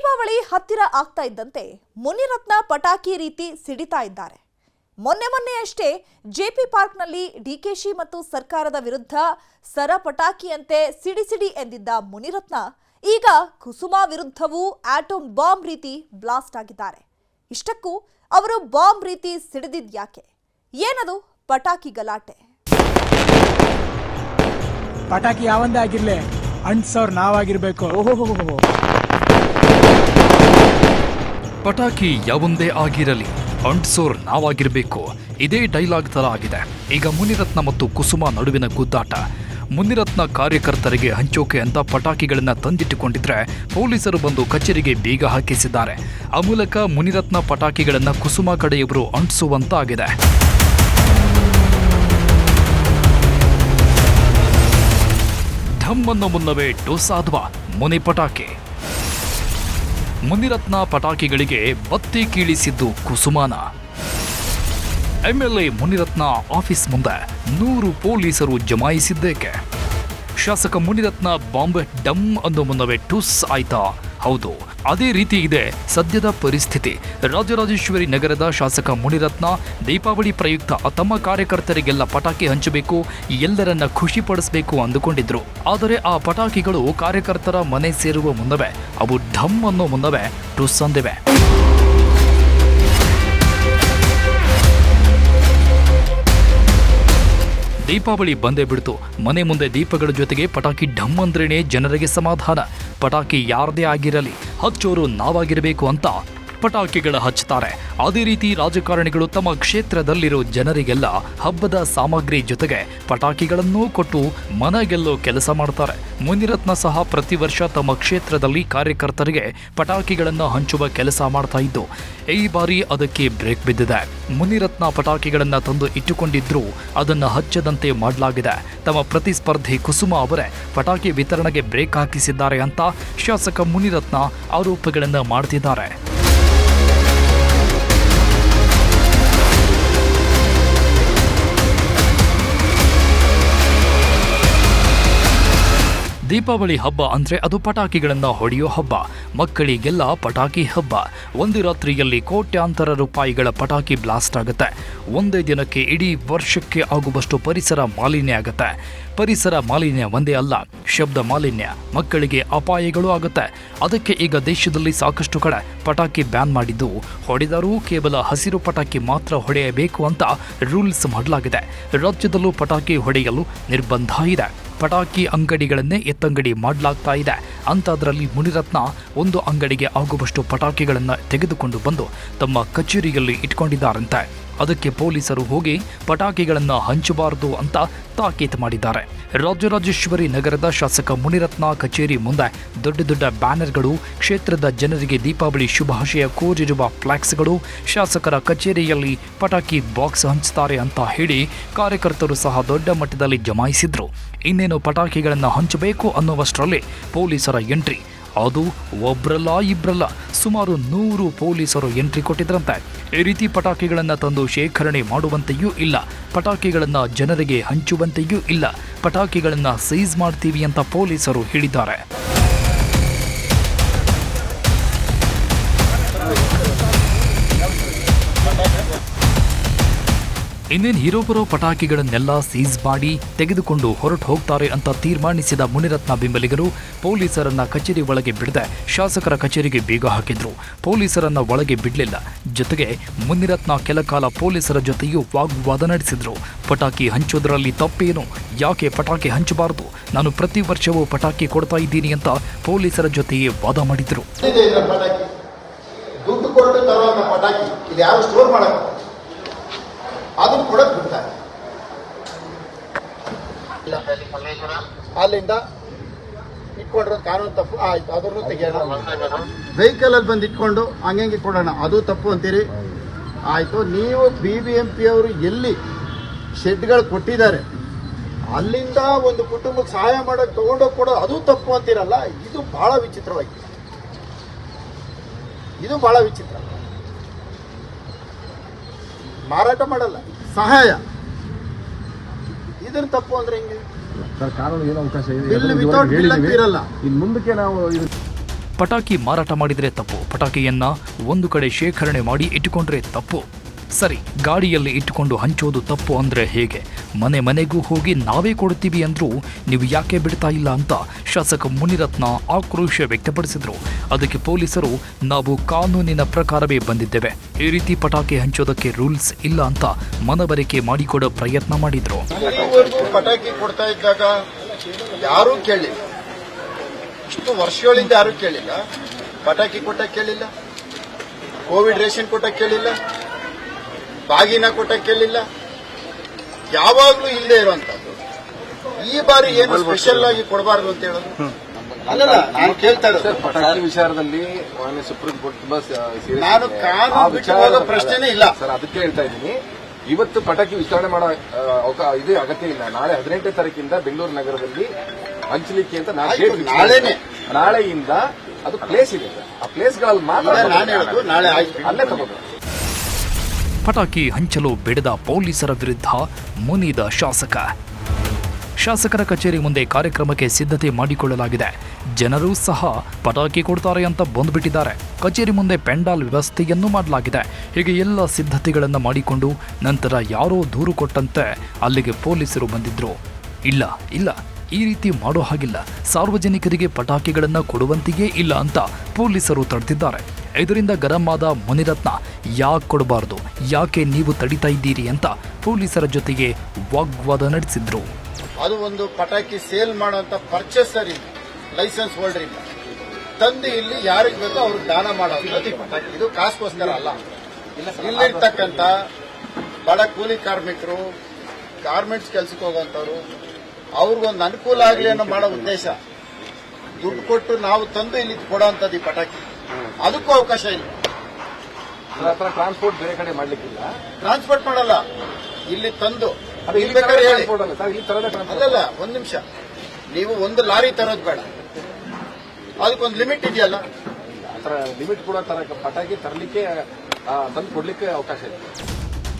ದೀಪಾವಳಿ ಹತ್ತಿರ ಆಗ್ತಾ ಇದ್ದಂತೆ ಮುನಿರತ್ನ ಪಟಾಕಿ ರೀತಿ ಸಿಡಿತಾ ಇದ್ದಾರೆ. ಮೊನ್ನೆಯಷ್ಟೇ ಜೆಪಿ ಪಾರ್ಕ್ನಲ್ಲಿ ಡಿಕೆಶಿ ಮತ್ತು ಸರ್ಕಾರದ ವಿರುದ್ಧ ಸರ ಪಟಾಕಿಯಂತೆ ಸಿಡಿ ಎಂದಿದ್ದ ಮುನಿರತ್ನ ಈಗ ಕುಸುಮಾ ವಿರುದ್ಧವೂ ಆಟಮ್ ಬಾಂಬ್ ರೀತಿ ಬ್ಲಾಸ್ಟ್ ಆಗಿದ್ದಾರೆ. ಇಷ್ಟಕ್ಕೂ ಅವರು ಬಾಂಬ್ ರೀತಿ ಸಿಡಿದಿದ್ಯಾಕೆ? ಏನದು ಪಟಾಕಿ ಗಲಾಟೆ? ಪಟಾಕಿ ಯಾವಂದೇ ಆಗಿರ್ಲಿ ಅಂಟ್ಸೋರ್ ನಾವಾಗಿರ್ಬೇಕು. ಪಟಾಕಿ ಯಾವೊಂದೇ ಆಗಿರಲಿ ಅಂಟ್ಸೋರ್ ನಾವಾಗಿರಬೇಕು. ಇದೇ ಡೈಲಾಗ್ ತರ ಆಗಿದೆ ಈಗ ಮುನಿರತ್ನ ಮತ್ತು ಕುಸುಮಾ ನಡುವಿನ ಗುದ್ದಾಟ. ಮುನಿರತ್ನ ಕಾರ್ಯಕರ್ತರಿಗೆ ಹಂಚೋಕೆ ಅಂತ ಪಟಾಕಿಗಳನ್ನ ತಂದಿಟ್ಟುಕೊಂಡಿದ್ರೆ ಪೊಲೀಸರು ಬಂದು ಕಚೇರಿಗೆ ಬೀಗ ಹಾಕಿಸಿದ್ದಾರೆ. ಆ ಮೂಲಕ ಮುನಿರತ್ನ ಪಟಾಕಿಗಳನ್ನ ಕುಸುಮಾ ಕಡೆಯವರು ಅಂಟಿಸುವಂತಾಗಿದೆ. ಢಮ್ಮನ್ನು ಮುನ್ನವೇ ಟೋಸಾದ್ವಾ ಮುನಿ ಪಟಾಕಿ. ಮುನಿರತ್ನ ಪಟಾಕಿಗಳಿಗೆ ಬತ್ತಿ ಕೀಳಿಸಿದ್ದು ಕುಸುಮಾನ. ಎಂಎಲ್ಎ ಮುನಿರತ್ನ ಆಫೀಸ್ ಮುಂದೆ 100 ಪೊಲೀಸರು ಜಮಾಯಿಸಿದ್ದೇಕೆ? ಶಾಸಕ ಮುನಿರತ್ನ ಬಾಂಬ್ ಡಮ್ ಅನ್ನೋ ಮುನ್ನವೇ ಟುಸ್ ಆಯ್ತಾ? ಹೌದು, ಅದೇ ರೀತಿ ಇದೆ ಸದ್ಯದ ಪರಿಸ್ಥಿತಿ. ರಾಜರಾಜೇಶ್ವರಿ ನಗರದ ಶಾಸಕ ಮುನಿರತ್ನ ದೀಪಾವಳಿ ಪ್ರಯುಕ್ತ ತಮ್ಮ ಕಾರ್ಯಕರ್ತರಿಗೆಲ್ಲ ಪಟಾಕಿ ಹಂಚಬೇಕು, ಎಲ್ಲರನ್ನ ಖುಷಿಪಡಿಸಬೇಕು ಅಂದುಕೊಂಡಿದ್ರು. ಆದರೆ ಆ ಪಟಾಕಿಗಳು ಕಾರ್ಯಕರ್ತರ ಮನೆ ಸೇರುವ ಮುನ್ನವೇ ಅವು ಢಮ್ ಅನ್ನೋ ಮುನ್ನವೇ ಟುಸ್ ಅಂದಿವೆ. ದೀಪಾವಳಿ ಬಂದೇ ಬಿಡ್ತು. ಮನೆ ಮುಂದೆ ದೀಪಗಳ ಜೊತೆಗೆ ಪಟಾಕಿ ಢಮ್ ಅಂದ್ರೇನೆ ಜನರಿಗೆ ಸಮಾಧಾನ. ಪಟಾಕಿ ಯಾರದೇ ಆಗಿರಲಿ ಹಚ್ಚೋರು ನಾವಾಗಿರಬೇಕು ಅಂತ ಪಟಾಕಿಗಳ ಹಚ್ಚುತ್ತಾರೆ. ಅದೇ ರೀತಿ ರಾಜಕಾರಣಿಗಳು ತಮ್ಮ ಕ್ಷೇತ್ರದಲ್ಲಿರೋ ಜನರಿಗೆಲ್ಲ ಹಬ್ಬದ ಸಾಮಗ್ರಿ ಜೊತೆಗೆ ಪಟಾಕಿಗಳನ್ನೂ ಕೊಟ್ಟು ಮನೆಗೆಲ್ಲೋ ಕೆಲಸ ಮಾಡ್ತಾರೆ. ಮುನಿರತ್ನ ಸಹ ಪ್ರತಿ ವರ್ಷ ತಮ್ಮ ಕ್ಷೇತ್ರದಲ್ಲಿ ಕಾರ್ಯಕರ್ತರಿಗೆ ಪಟಾಕಿಗಳನ್ನು ಹಂಚುವ ಕೆಲಸ ಮಾಡ್ತಾ ಇದ್ದು ಈ ಬಾರಿ ಅದಕ್ಕೆ ಬ್ರೇಕ್ ಬಿದ್ದಿದೆ. ಮುನಿರತ್ನ ಪಟಾಕಿಗಳನ್ನು ತಂದು ಇಟ್ಟುಕೊಂಡಿದ್ರೂ ಅದನ್ನು ಹಚ್ಚದಂತೆ ಮಾಡಲಾಗಿದೆ. ತಮ್ಮ ಪ್ರತಿಸ್ಪರ್ಧಿ ಕುಸುಮಾ ಅವರೇ ಪಟಾಕಿ ವಿತರಣೆಗೆ ಬ್ರೇಕ್ ಹಾಕಿಸಿದ್ದಾರೆ ಅಂತ ಶಾಸಕ ಮುನಿರತ್ನ ಆರೋಪಗಳನ್ನು ಮಾಡ್ತಿದ್ದಾರೆ. ದೀಪಾವಳಿ ಹಬ್ಬ ಅಂದ್ರೆ ಅದು ಪಟಾಕಿಗಳನ್ನ ಹೊಡೆಯೋ ಹಬ್ಬ. ಮಕ್ಕಳಿಗೆಲ್ಲ ಪಟಾಕಿ ಹಬ್ಬ. ಒಂದು ರಾತ್ರಿಯಲ್ಲಿ ಕೋಟ್ಯಾಂತರ ರೂಪಾಯಿಗಳ ಪಟಾಕಿ ಬ್ಲಾಸ್ಟ್ ಆಗುತ್ತೆ. ಒಂದೇ ದಿನಕ್ಕೆ ಇಡೀ ವರ್ಷಕ್ಕೆ ಆಗುವಷ್ಟು ಪರಿಸರ ಮಾಲಿನ್ಯ ಆಗುತ್ತೆ. ಪರಿಸರ ಮಾಲಿನ್ಯ ಒಂದೇ ಅಲ್ಲ, ಶಬ್ದ ಮಾಲಿನ್ಯ, ಮಕ್ಕಳಿಗೆ ಅಪಾಯಗಳು ಆಗುತ್ತೆ. ಅದಕ್ಕೆ ಈಗ ದೇಶದಲ್ಲಿ ಸಾಕಷ್ಟು ಕಡೆ ಪಟಾಕಿ ಬ್ಯಾನ್ ಮಾಡಿದ್ದು, ಹೊಡೆದರೂ ಕೇವಲ ಹಸಿರು ಪಟಾಕಿ ಮಾತ್ರ ಹೊಡೆಯಬೇಕು ಅಂತ ರೂಲ್ಸ್ ಮಾಡಲಾಗಿದೆ. ರಾಜ್ಯದಲ್ಲೂ ಪಟಾಕಿ ಹೊಡೆಯಲು ನಿರ್ಬಂಧ ಇದೆ. ಪಟಾಕಿ ಅಂಗಡಿಗಳನ್ನೇ ಎತ್ತಂಗಡಿ ಮಾಡಲಾಗ್ತಾ ಇದೆ. ಅಂಥದ್ರಲ್ಲಿ ಮುನಿರತ್ನ ಒಂದು ಅಂಗಡಿಗೆ ಆಗುವಷ್ಟು ಪಟಾಕಿಗಳನ್ನು ತೆಗೆದುಕೊಂಡು ಬಂದು ತಮ್ಮ ಕಚೇರಿಯಲ್ಲಿ ಇಟ್ಕೊಂಡಿದ್ದಾರಂತೆ. ಅದಕ್ಕೆ ಪೊಲೀಸರು ಹೋಗಿ ಪಟಾಕಿಗಳನ್ನು ಹಂಚಬಾರದು ಅಂತ ತಾಕೀತು ಮಾಡಿದ್ದಾರೆ. ರಾಜರಾಜೇಶ್ವರಿ ನಗರದ ಶಾಸಕ ಮುನಿರತ್ನ ಕಚೇರಿ ಮುಂದೆ ದೊಡ್ಡ ಬ್ಯಾನರ್ಗಳು, ಕ್ಷೇತ್ರದ ಜನರಿಗೆ ದೀಪಾವಳಿ ಶುಭಾಶಯ ಕೋರಿರುವ ಫ್ಲಾಕ್ಸ್ಗಳು, ಶಾಸಕರ ಕಚೇರಿಯಲ್ಲಿ ಪಟಾಕಿ ಬಾಕ್ಸ್ ಹಂಚುತ್ತಾರೆ ಅಂತ ಹೇಳಿ ಕಾರ್ಯಕರ್ತರು ಸಹ ದೊಡ್ಡ ಮಟ್ಟದಲ್ಲಿ ಜಮಾಯಿಸಿದ್ರು. ಇನ್ನೇನು ಪಟಾಕಿಗಳನ್ನು ಹಂಚಬೇಕು ಅನ್ನುವಷ್ಟರಲ್ಲಿ ಪೊಲೀಸರ ಎಂಟ್ರಿ. ಅದು ಒಬ್ರಲ್ಲ ಇಬ್ರಲ್ಲ, ಸುಮಾರು 100 ಪೊಲೀಸರು ಎಂಟ್ರಿ ಕೊಟ್ಟಿದ್ರಂತೆ. ಈ ರೀತಿ ಪಟಾಕಿಗಳನ್ನು ತಂದು ಶೇಖರಣೆ ಮಾಡುವಂತೆಯೂ ಇಲ್ಲ, ಪಟಾಕಿಗಳನ್ನು ಜನರಿಗೆ ಹಂಚುವಂತೆಯೂ ಇಲ್ಲ, ಪಟಾಕಿಗಳನ್ನು ಸೀಸ್ ಮಾಡ್ತೀವಿ ಅಂತ ಪೊಲೀಸರು ಹೇಳಿದ್ದಾರೆ. ಇನ್ನೇನು ಹೀರೋ ಬರೋ ಪಟಾಕಿಗಳನ್ನೆಲ್ಲ ಸೀಸ್ ಮಾಡಿ ತೆಗೆದುಕೊಂಡು ಹೊರಟು ಹೋಗ್ತಾರೆ ಅಂತ ತೀರ್ಮಾನಿಸಿದ ಮುನಿರತ್ನ ಬೆಂಬಲಿಗರು ಪೊಲೀಸರನ್ನ ಕಚೇರಿ ಒಳಗೆ ಬಿಡದೆ ಶಾಸಕರ ಕಚೇರಿಗೆ ಬೀಗ ಹಾಕಿದ್ರು. ಪೊಲೀಸರನ್ನ ಒಳಗೆ ಬಿಡಲಿಲ್ಲ. ಜೊತೆಗೆ ಮುನಿರತ್ನ ಕೆಲಕಾಲ ಪೊಲೀಸರ ಜೊತೆಯೂ ವಾಗ್ವಾದ ನಡೆಸಿದ್ರು. ಪಟಾಕಿ ಹಂಚೋದ್ರಲ್ಲಿ ತಪ್ಪೇನು? ಯಾಕೆ ಪಟಾಕಿ ಹಂಚಬಾರದು? ನಾನು ಪ್ರತಿ ವರ್ಷವೂ ಪಟಾಕಿ ಕೊಡ್ತಾ ಇದ್ದೀನಿ ಅಂತ ಪೊಲೀಸರ ಜೊತೆಯೇ ವಾದ ಮಾಡಿದ್ರು. ಅದನ್ನು ಕೊಡಕ್ ಬಿಡ್ತಾರೆ. ಅಲ್ಲಿಂದ ಇಟ್ಕೊಂಡಿರೋದು ಕಾನೂನು ತಪ್ಪು ಆಯ್ತು, ಅದನ್ನು ತೆಗಿಯೋಣ. ವೆಹಿಕಲ್ ಅಲ್ಲಿ ಬಂದು ಇಟ್ಕೊಂಡು ಹಂಗೆ ಕೊಡೋಣ, ಅದು ತಪ್ಪು ಅಂತೀರಿ. ಆಯ್ತು, ನೀವು BBMP ಅವರು ಎಲ್ಲಿ ಶೆಡ್ಗಳು ಕೊಟ್ಟಿದ್ದಾರೆ ಅಲ್ಲಿಂದ ಒಂದು ಕುಟುಂಬಕ್ಕೆ ಸಹಾಯ ಮಾಡೋಕೆ ತಗೊಂಡೋಗಿ ಕೊಡೋದು ಅದು ತಪ್ಪು ಅಂತೀರಲ್ಲ. ಇದು ಬಹಳ ವಿಚಿತ್ರವಾಗಿದೆ. ಇದು ಬಹಳ ವಿಚಿತ್ರ. ಮಾರಾಟ ಮಾಡಲ್ಲ, ಸಹಾಯ, ಇದನ್ನ ತಪ್ಪು ಅಂದ್ರೆ ಹೆಂಗೆ? ಕಾನೂನು ಏನು ಅವಕಾಶ ಇದೆ? ಬಿಲ್ ವಿತೌಟ್ ಬಿಲ್ ಅಂತಿರಲ್ಲ. ಇನ್ನು ಮುಂದಕ್ಕೆ ನಾವು ಪಟಾಕಿ ಮಾರಾಟ ಮಾಡಿದರೆ ತಪ್ಪು, ಪಟಾಕಿಯನ್ನ ಒಂದು ಕಡೆ ಶೇಖರಣೆ ಮಾಡಿ ಇಟ್ಟುಕೊಂಡ್ರೆ ತಪ್ಪು. ಸರಿ, ಗಾಡಿಯಲ್ಲಿ ಇಟ್ಟುಕೊಂಡು ಹಂಚೋದು ತಪ್ಪು ಅಂದ್ರೆ ಹೇಗೆ? ಮನೆ ಮನೆಗೂ ಹೋಗಿ ನಾವೇ ಕೊಡ್ತೀವಿ ಅಂದ್ರೂ ನೀವು ಯಾಕೆ ಬಿಡ್ತಾ ಇಲ್ಲ ಅಂತ ಶಾಸಕ ಮುನಿರತ್ನ ಆಕ್ರೋಶ ವ್ಯಕ್ತಪಡಿಸಿದ್ರು. ಅದಕ್ಕೆ ಪೊಲೀಸರು ನಾವು ಕಾನೂನಿನ ಪ್ರಕಾರವೇ ಬಂದಿದ್ದೇವೆ, ಈ ರೀತಿ ಪಟಾಕಿ ಹಂಚೋದಕ್ಕೆ ರೂಲ್ಸ್ ಇಲ್ಲ ಅಂತ ಮನವರಿಕೆ ಮಾಡಿಕೊಡೋ ಪ್ರಯತ್ನ ಮಾಡಿದ್ರು. ಇಲ್ಲಿವರೆಗೂ ಪಟಾಕಿ ಕೊಡ್ತಾ ಇದ್ದಾಗ ಯಾರೂ ಕೇಳಿಲ್ಲ, ಇಷ್ಟು ವರ್ಷಗಳಿಂದ ಯಾರೂ ಕೇಳಿಲ್ಲ. ಪಟಾಕಿ ಕೊಟ್ಟ ಕೇಳಿಲ್ಲ, ಕೋವಿಡ್ ರೇಷನ್ ಕೊಟ್ಟ ಕೇಳಿಲ್ಲ, ಬಾಗಿನ ಕೊಟ್ಟ ಕೇಳಿಲ್ಲ, ಯಾವಾಗ್ಲೂ ಇಲ್ಲದೆ ಇರುವಂತದ್ದು. ಈ ಬಾರಿ ಏನು ಸ್ಪೆಷಲ್ ಆಗಿ ಕೊಡಬಾರ್ದು ಅಂತ ಹೇಳೋದು ಅಲ್ಲಲ್ಲ. ನಾನು ಕೇಳ್ತಾ ಇರೋದು ಪಟಾಕಿ ವಿಚಾರದಲ್ಲಿ ಮಾನ್ಯ ಸುಪ್ರೀಂ ಕೋರ್ಟ್ ತುಂಬಾ ನಾನು ಕಾನೂನು ಬಿಟ್ಟು ಹೋಗೋ ಪ್ರಶ್ನೆನೇ ಇಲ್ಲ ಸರ್. ಅದಕ್ಕೆ ಹೇಳ್ತಾ ಇದ್ದೀನಿ, ಇವತ್ತು ಪಟಾಕಿ ವಿಚಾರಣೆ ಮಾಡೋ ಇದೇ ಅಗತ್ಯ ಇಲ್ಲ. ನಾಳೆ 18ನೇ ತಾರೀಕಿಂದ ಬೆಂಗಳೂರು ನಗರದಲ್ಲಿ ಹಂಚಲಿಕ್ಕೆ ಅಂತ ನಾಳೆನೆ, ನಾಳೆಯಿಂದ ಅದು ಪ್ಲೇಸ್ ಇದೆ. ಆ ಪ್ಲೇಸ್ಗಳಲ್ಲಿ ಮಾತ್ರ ನಾನು ಹೇಳೋದು ನಾಳೆ ಆಯ್ತು, ಅಲ್ಲೇ ತಗೋದು. ಪಟಾಕಿ ಹಂಚಲು ಬಿಡದ ಪೊಲೀಸರ ವಿರುದ್ಧ ಮುನಿದ ಶಾಸಕರ ಕಚೇರಿ ಮುಂದೆ ಕಾರ್ಯಕ್ರಮಕ್ಕೆ ಸಿದ್ಧತೆ ಮಾಡಿಕೊಳ್ಳಲಾಗಿದೆ. ಜನರೂ ಸಹ ಪಟಾಕಿ ಕೊಡ್ತಾರೆ ಅಂತ ಬಂದುಬಿಟ್ಟಿದ್ದಾರೆ. ಕಚೇರಿ ಮುಂದೆ ಪೆಂಡಾಲ್ ವ್ಯವಸ್ಥೆಯನ್ನು ಮಾಡಲಾಗಿದೆ. ಹೀಗೆ ಎಲ್ಲ ಸಿದ್ಧತೆಗಳನ್ನು ಮಾಡಿಕೊಂಡು ನಂತರ ಯಾರೋ ದೂರು ಕೊಟ್ಟಂತೆ ಅಲ್ಲಿಗೆ ಪೊಲೀಸರು ಬಂದಿದ್ರು. ಇಲ್ಲ ಈ ರೀತಿ ಮಾಡೋ ಹಾಗಿಲ್ಲ, ಸಾರ್ವಜನಿಕರಿಗೆ ಪಟಾಕಿಗಳನ್ನು ಕೊಡುವಂತೆಯೇ ಇಲ್ಲ ಅಂತ ಪೊಲೀಸರು ತಡೆದಿದ್ದಾರೆ. ಇದರಿಂದ ಗರಂ ಆದ ಮುನಿರತ್ನ ಯಾಕೆ ಕೊಡಬಾರ್ದು, ಯಾಕೆ ನೀವು ತಡಿತಾ ಇದ್ದೀರಿ ಅಂತ ಪೊಲೀಸರ ಜೊತೆಗೆ ವಾಗ್ವಾದ ನಡೆಸಿದ್ರು. ಅದು ಒಂದು ಪಟಾಕಿ ಸೇಲ್ ಮಾಡುವಂತ ಪರ್ಚೇಸರ್ ಇಲ್ಲ, ಲೈಸೆನ್ಸ್ ಹೋಲ್ಡರ್ ಇಲ್ಲ, ತಂದು ಇಲ್ಲಿ ಯಾರಿಗೆ ಬೇಕೋ ಅವ್ರಿಗೆ ದಾನ ಮಾಡೋದು ಪಟಾಕಿ. ಇದು ಕಾಸ್ಗೋಸ್ಕರ ಅಲ್ಲ. ಇಲ್ಲಿರ್ತಕ್ಕಂಥ ಬಡ ಕೂಲಿ ಕಾರ್ಮಿಕರು, ಗಾರ್ಮೆಂಟ್ಸ್ ಕೆಲ್ಸಕ್ಕೆ ಹೋಗುವಂತವ್ರು, ಅವ್ರಿಗೊಂದು ಅನುಕೂಲ ಆಗಲಿ ಅನ್ನೋ ಮಾಡೋ ಉದ್ದೇಶ. ದುಡ್ಡು ಕೊಟ್ಟು ನಾವು ತಂದು ಇಲ್ಲಿ ಕೊಡೋಂಥದ್ದು ಈ ಪಟಾಕಿ, ಅದಕ್ಕೂ ಅವಕಾಶ ಇಲ್ಲ. ಟ್ರಾನ್ಸ್ಪೋರ್ಟ್ ಬೇರೆ ಕಡೆ ಮಾಡ್ಲಿಕ್ಕಿಲ್ಲ, ಟ್ರಾನ್ಸ್ಪೋರ್ಟ್ ಮಾಡಲ್ಲ, ಇಲ್ಲಿ ತಂದು ಅಲ್ಲಲ್ಲ. ಒಂದ್ ನಿಮಿಷ, ನೀವು ಒಂದು ಲಾರಿ ತರೋದು ಬೇಡ, ಅದಕ್ಕೊಂದು ಲಿಮಿಟ್ ಇದೆಯಲ್ಲ. ಲಿಮಿಟ್ ಕೂಡ ಪಟಾಕಿ ತರಲಿಕ್ಕೆ ತಂದು ಕೊಡ್ಲಿಕ್ಕೆ ಅವಕಾಶ ಇದೆ.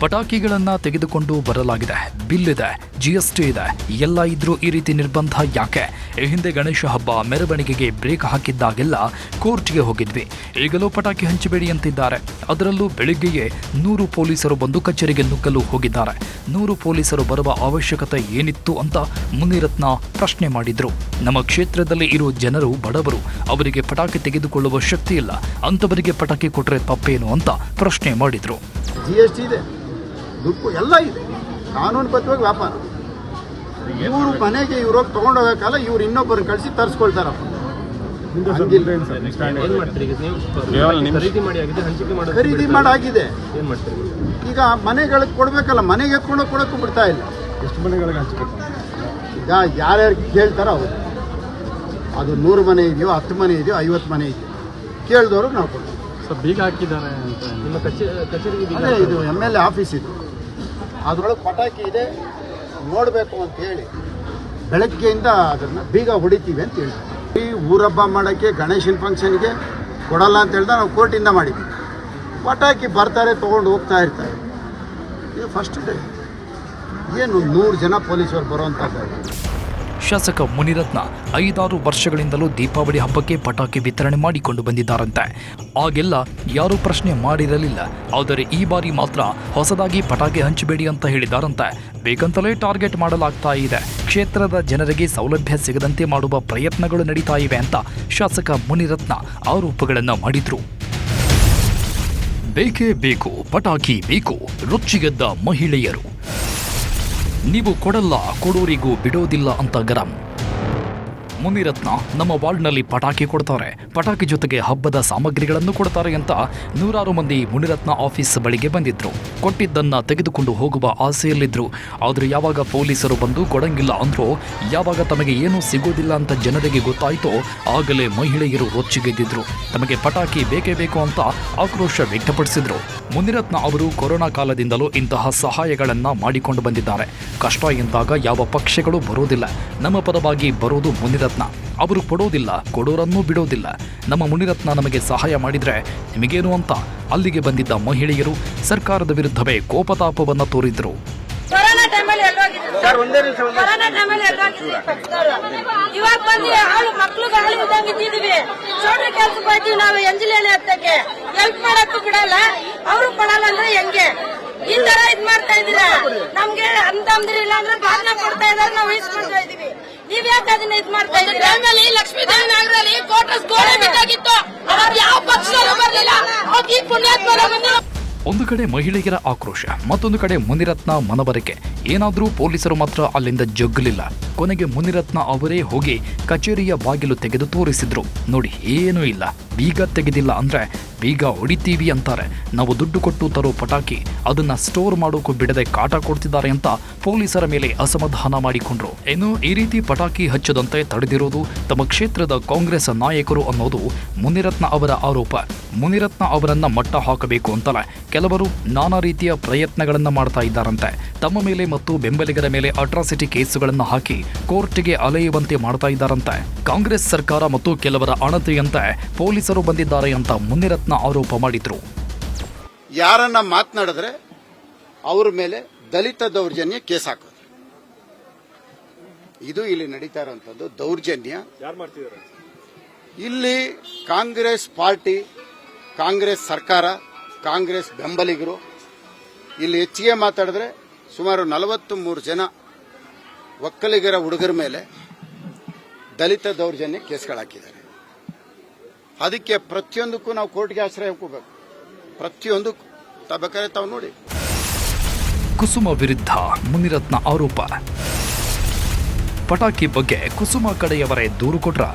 ಪಟಾಕಿಗಳನ್ನ ತೆಗೆದುಕೊಂಡು ಬರಲಾಗಿದೆ, ಬಿಲ್ ಇದೆ, GST ಇದೆ, ಎಲ್ಲ ಇದ್ರೂ ಈ ರೀತಿ ನಿರ್ಬಂಧ ಯಾಕೆ? ಈ ಹಿಂದೆ ಗಣೇಶ ಹಬ್ಬ ಮೆರವಣಿಗೆಗೆ ಬ್ರೇಕ್ ಹಾಕಿದ್ದಾಗೆಲ್ಲ ಕೋರ್ಟ್ಗೆ ಹೋಗಿದ್ವಿ. ಈಗಲೂ ಪಟಾಕಿ ಹಂಚಬೇಡಿ ಅಂತಿದ್ದಾರೆ. ಅದರಲ್ಲೂ ಬೆಳಿಗ್ಗೆಯೇ 100 ಪೊಲೀಸರು ಬಂದು ಕಚೇರಿಗೆ ನುಗ್ಗಲು ಹೋಗಿದ್ದಾರೆ. 100 ಪೊಲೀಸರು ಬರುವ ಅವಶ್ಯಕತೆ ಏನಿತ್ತು ಅಂತ ಮುನಿರತ್ನ ಪ್ರಶ್ನೆ ಮಾಡಿದ್ರು. ನಮ್ಮ ಕ್ಷೇತ್ರದಲ್ಲಿ ಇರೋ ಜನರು ಬಡವರು, ಅವರಿಗೆ ಪಟಾಕಿ ತೆಗೆದುಕೊಳ್ಳುವ ಶಕ್ತಿ ಇಲ್ಲ, ಅಂತವರಿಗೆ ಪಟಾಕಿ ಕೊಟ್ರೆ ತಪ್ಪೇನು ಅಂತ ಪ್ರಶ್ನೆ ಮಾಡಿದ್ರು. GST ಇದೆ, ದುಡ್ಡು ಎಲ್ಲ ಇದೆ, ಕಾನೂನುಬದ್ಧವಾಗಿ ವ್ಯಾಪಾರ. ಇವರು ಮನೆಗೆ ಇವ್ರು ತಗೊಂಡೋಗಕ್ಕಲ್ಲ, ಇವ್ರು ಇನ್ನೊಬ್ಬರನ್ನ ಕಳಿಸಿ ತರಿಸ್ಕೊಳ್ತಾರಪ್ಪ. ಖರೀದಿ ಮಾಡಾಗಿದೆ, ಈಗ ಮನೆಗಳಿಗೆ ಕೊಡ್ಬೇಕಲ್ಲ, ಮನೆಗೆ ಎತ್ಕೊಂಡು ಕೊಡಕ್ಕೂ ಬಿಡ್ತಾ ಇಲ್ಲ. ಎಷ್ಟು ಮನೆಗಳಿಗೆ ಹಂಚಬೇಕು? ಈಗ ಯಾರ್ಯಾರು ಕೇಳ್ತಾರ ಅವರು, ಅದು 100 ಮನೆ ಇದೆಯೋ, 10 ಮನೆ ಇದೆಯೋ, 50 ಮನೆ ಇದೆಯೋ, ಕೇಳಿದವ್ರಿಗೆ ನಾವು ಕೊಡ್ತೀವಿ. ಸರ್, ಬೀಗ ಹಾಕಿದ್ದಾರೆ ಅಂತ ನಿಮ್ಮ ಕಚೇರಿಗೆ? ಅದೇ ಇದು MLA ಆಫೀಸ್ ಇದು, ಅದರೊಳಗೆ ಪಟಾಕಿ ಇದೆ, ನೋಡಬೇಕು ಅಂತ ಹೇಳಿ ಬೆಳಗ್ಗೆಯಿಂದ ಅದನ್ನು ಬೀಗ ಹೊಡಿತೀವಿ ಅಂತ ಹೇಳಿ. ಈ ಊರಬ್ಬ ಮಾಡೋಕ್ಕೆ, ಗಣೇಶನ ಫಂಕ್ಷನ್ಗೆ ಕೊಡಲ್ಲ ಅಂತ ಹೇಳ್ದ ನಾವು ಕೋರ್ಟಿಂದ ಮಾಡಿದ್ವಿ. ಪಟಾಕಿ ಬರ್ತಾರೆ, ತೊಗೊಂಡು ಹೋಗ್ತಾ ಇರ್ತಾರೆ. ಇದು ಫಸ್ಟ್ ಡೇ ಏನು 100 ಜನ ಪೊಲೀಸರು ಬರುವಂಥದ್ದು. ಶಾಸಕ ಮುನಿರತ್ನ 5-6 ವರ್ಷಗಳಿಂದಲೂ ದೀಪಾವಳಿ ಹಬ್ಬಕ್ಕೆ ಪಟಾಕಿ ವಿತರಣೆ ಮಾಡಿಕೊಂಡು ಬಂದಿದ್ದಾರಂತೆ. ಆಗೆಲ್ಲ ಯಾರೂ ಪ್ರಶ್ನೆ ಮಾಡಿರಲಿಲ್ಲ. ಆದರೆ ಈ ಬಾರಿ ಮಾತ್ರ ಹೊಸದಾಗಿ ಪಟಾಕಿ ಹಂಚಬೇಡಿ ಅಂತ ಹೇಳಿದಾರಂತೆ. ಬೇಕಂತಲೇ ಟಾರ್ಗೆಟ್ ಮಾಡಲಾಗ್ತಾ ಇದೆ. ಕ್ಷೇತ್ರದ ಜನರಿಗೆ ಸೌಲಭ್ಯ ಸಿಗದಂತೆ ಮಾಡುವ ಪ್ರಯತ್ನಗಳು ನಡೀತಾ ಇವೆ ಅಂತ ಶಾಸಕ ಮುನಿರತ್ನ ಆರೋಪಗಳನ್ನು ಮಾಡಿದ್ರು. ಬೇಕೇ ಬೇಕು, ಪಟಾಕಿ ಬೇಕು, ರುಚಿಗೆದ್ದ ಮಹಿಳೆಯರು. ನೀವು ಕೊಡಲ್ಲ, ಕೊಡೋರಿಗೂ ಬಿಡೋದಿಲ್ಲ ಅಂತ ಗರಂ. ಮುನಿರತ್ನ ನಮ್ಮ ವಾರ್ಡ್ನಲ್ಲಿ ಪಟಾಕಿ ಕೊಡ್ತಾರೆ, ಪಟಾಕಿ ಜೊತೆಗೆ ಹಬ್ಬದ ಸಾಮಗ್ರಿಗಳನ್ನು ಕೊಡ್ತಾರೆ ಅಂತ 100 ಮಂದಿ ಮುನಿರತ್ನ ಆಫೀಸ್ ಬಳಿಗೆ ಬಂದಿದ್ರು. ಕೊಟ್ಟಿದ್ದನ್ನ ತೆಗೆದುಕೊಂಡು ಹೋಗುವ ಆಸೆಯಲ್ಲಿದ್ರು. ಆದರೆ ಯಾವಾಗ ಪೊಲೀಸರು ಬಂದು ಕೊಡಂಗಿಲ್ಲ ಅಂದ್ರೋ, ಯಾವಾಗ ತಮಗೆ ಏನೂ ಸಿಗೋದಿಲ್ಲ ಅಂತ ಜನರಿಗೆ ಗೊತ್ತಾಯ್ತೋ ಆಗಲೇ ಮಹಿಳೆಯರು ರೊಚ್ಚಿಗೆದ್ದಿದ್ರು. ತಮಗೆ ಪಟಾಕಿ ಬೇಕೇ ಬೇಕು ಅಂತ ಆಕ್ರೋಶ ವ್ಯಕ್ತಪಡಿಸಿದ್ರು. ಮುನಿರತ್ನ ಅವರು ಕೊರೋನಾ ಕಾಲದಿಂದಲೂ ಇಂತಹ ಸಹಾಯಗಳನ್ನ ಮಾಡಿಕೊಂಡು ಬಂದಿದ್ದಾರೆ. ಕಷ್ಟ ಎಂದಾಗ ಯಾವ ಪಕ್ಷಗಳು ಬರೋದಿಲ್ಲ, ನಮ್ಮ ಪರವಾಗಿ ಬರೋದು ಮುನಿರತ್ನ. ಅವರು ಕೊಡೋದಿಲ್ಲ, ಕೊಡೋರನ್ನೂ ಬಿಡೋದಿಲ್ಲ. ನಮ್ಮ ಮುನಿರತ್ನ ನಮಗೆ ಸಹಾಯ ಮಾಡಿದ್ರೆ ನಿಮಗೇನು ಅಂತ ಅಲ್ಲಿಗೆ ಬಂದಿದ್ದ ಮಹಿಳೆಯರು ಸರ್ಕಾರದ ವಿರುದ್ಧವೇ ಕೋಪತಾಪವನ್ನು ತೋರಿದ್ರು. ಕೊರೋನಾ ಟೈಮಲ್ಲಿ ಎಲ್ಲೋಗಿದ್ರು ಕೊರೋನಾ ಟೈಮಲ್ಲಿ ಎಲ್ಲೋಗಿದ್ವಿ ಪಕ್ಷದವರು. ಇವಾಗ ಬಂದು ಹಾಳು ಮಕ್ಳಿಗೆ ಹಾಳು ಇದ್ದಂಗೆ ಇದ್ದಿದ್ವಿ. ಚೋಟ್ರ ಕೆಲ್ಸಕ್ಕೆ ಹೋಯ್ತೀವಿ ನಾವು ಎಂಜಿಲೇನೆ ಹತ್ತಕ್ಕೆ ಹೆಲ್ಪ್ ಮಾಡಕ್ಕೂ ಬಿಡಲ್ಲ, ಅವರು ಕೊಡಲ್ಲ ಅಂದ್ರೆ ಹೆಂಗೆ? ಈ ತರ ಇದ್ ಮಾಡ್ತಾ ಇದೀರ. ನಮ್ಗೆ ಅಂತಂದ್ರಿಲ್ಲ ಅಂದ್ರೆ ಭಾವನೆ ಕೊಡ್ತಾ ಇದಾರೆ, ನಾವು ಇಸ್ಕೊಳ್ತಾ ಇದೀವಿ. ನೀವ್ ಯಾಕೆ ಅದನ್ನ ಇದ್ ಮಾಡ್ತಾ ಇದ್ದೀರಿ? ಟೈಮಲ್ಲಿ ಲಕ್ಷ್ಮೀದೇವಿ ನಗರಲ್ಲಿ ಕೋಟರ್ಸ್ ಗೋಡೆ ಬಿದ್ದಾಗಿತ್ತು, ಅವಾಗ ಯಾವ ಪಕ್ಷದಲ್ಲೂ ಬರ್ಲಿಲ್ಲ. ಅವಾಗ ಈ ಪುಣ್ಯಾತ್ಮರ ಬಂದು ಒಂದು ಕಡೆ ಮಹಿಳೆಯರ ಆಕ್ರೋಶ, ಮತ್ತೊಂದು ಕಡೆ ಮುನಿರತ್ನ ಮನವರಿಕೆ. ಏನಾದ್ರೂ ಪೊಲೀಸರು ಮಾತ್ರ ಅಲ್ಲಿಂದ ಜಗ್ಗಲಿಲ್ಲ. ಕೊನೆಗೆ ಮುನಿರತ್ನ ಅವರೇ ಹೋಗಿ ಕಚೇರಿಯ ಬಾಗಿಲು ತೆಗೆದು ತೋರಿಸಿದ್ರು. ನೋಡಿ, ಏನೂ ಇಲ್ಲ, ಬೀಗ ತೆಗೆದಿಲ್ಲ ಅಂದ್ರೆ ಬೀಗ ಹೊಡಿತೀವಿ ಅಂತಾರೆ. ನಾವು ದುಡ್ಡು ಕೊಟ್ಟು ತರೋ ಪಟಾಕಿ ಅದನ್ನ ಸ್ಟೋರ್ ಮಾಡೋಕು ಬಿಡದೆ ಕಾಟ ಕೊಡ್ತಿದ್ದಾರೆ ಅಂತ ಪೊಲೀಸರ ಮೇಲೆ ಅಸಮಾಧಾನ ಮಾಡಿಕೊಂಡ್ರು. ಇನ್ನು ಈ ರೀತಿ ಪಟಾಕಿ ಹಚ್ಚದಂತೆ ತಡೆದಿರೋದು ತಮ್ಮ ಕ್ಷೇತ್ರದ ಕಾಂಗ್ರೆಸ್ ನಾಯಕರು ಅನ್ನೋದು ಮುನಿರತ್ನ ಅವರ ಆರೋಪ. ಮುನಿರತ್ನ ಅವರನ್ನ ಮಟ್ಟ ಹಾಕಬೇಕು ಅಂತಲೇ ಕೆಲವರು ನಾನಾ ರೀತಿಯ ಪ್ರಯತ್ನಗಳನ್ನ ಮಾಡ್ತಾ ಇದ್ದಾರಂತೆ. ತಮ್ಮ ಮೇಲೆ ಮತ್ತು ಬೆಂಬಲಿಗರ ಮೇಲೆ ಅಟ್ರಾಸಿಟಿ ಕೇಸುಗಳನ್ನು ಹಾಕಿ ಕೋರ್ಟ್ಗೆ ಅಲೆಯುವಂತೆ ಮಾಡ್ತಾ ಇದ್ದಾರಂತೆ. ಕಾಂಗ್ರೆಸ್ ಸರ್ಕಾರ ಮತ್ತು ಕೆಲವರ ಅಣತೆಯಂತೆ ಪೊಲೀಸರು ಬಂದಿದ್ದಾರೆ ಅಂತ ಮುನಿರತ್ನ ಆರೋಪ ಮಾಡಿದ್ರು. ಯಾರನ್ನ ಮಾತನಾಡಿದ್ರೆ ಅವ್ರ ಮೇಲೆ ದಲಿತ ದೌರ್ಜನ್ಯ ಕೇಸ್ ಹಾಕೋದು, ಇದು ಇಲ್ಲಿ ನಡೀತಾ ಇರುವಂತದ್ದು ದೌರ್ಜನ್ಯ. ಇಲ್ಲಿ ಕಾಂಗ್ರೆಸ್ ಪಾರ್ಟಿ, ಕಾಂಗ್ರೆಸ್ ಸರ್ಕಾರ, ಕಾಂಗ್ರೆಸ್ ಬೆಂಬಲಿಗರು ಇಲ್ಲಿ ಹೆಚ್ಚಿಗೆ ಮಾತಾಡಿದ್ರೆ ಸುಮಾರು 43 ಜನ ಒಕ್ಕಲಿಗರ ಹುಡುಗರ ಮೇಲೆ ದಲಿತ ದೌರ್ಜನ್ಯ ಕೇಸ್ಗಳಾಕಿದ್ದಾರೆ. ಅದಕ್ಕೆ ಪ್ರತಿಯೊಂದಕ್ಕೂ ನಾವು ಕೋರ್ಟ್ಗೆ ಆಶ್ರಯ ಹೋಗಬೇಕು. ಪ್ರತಿಯೊಂದಕ್ಕೂ ಬೇಕಾದ್ರೆ ತಾವು ನೋಡಿ. ಕುಸುಮ ವಿರುದ್ಧ ಮುನಿರತ್ನ ಆರೋಪ. ಪಟಾಕಿ ಬಗ್ಗೆ ಕುಸುಮ ಕಡೆಯವರೇ ದೂರು ಕೊಟ್ರ.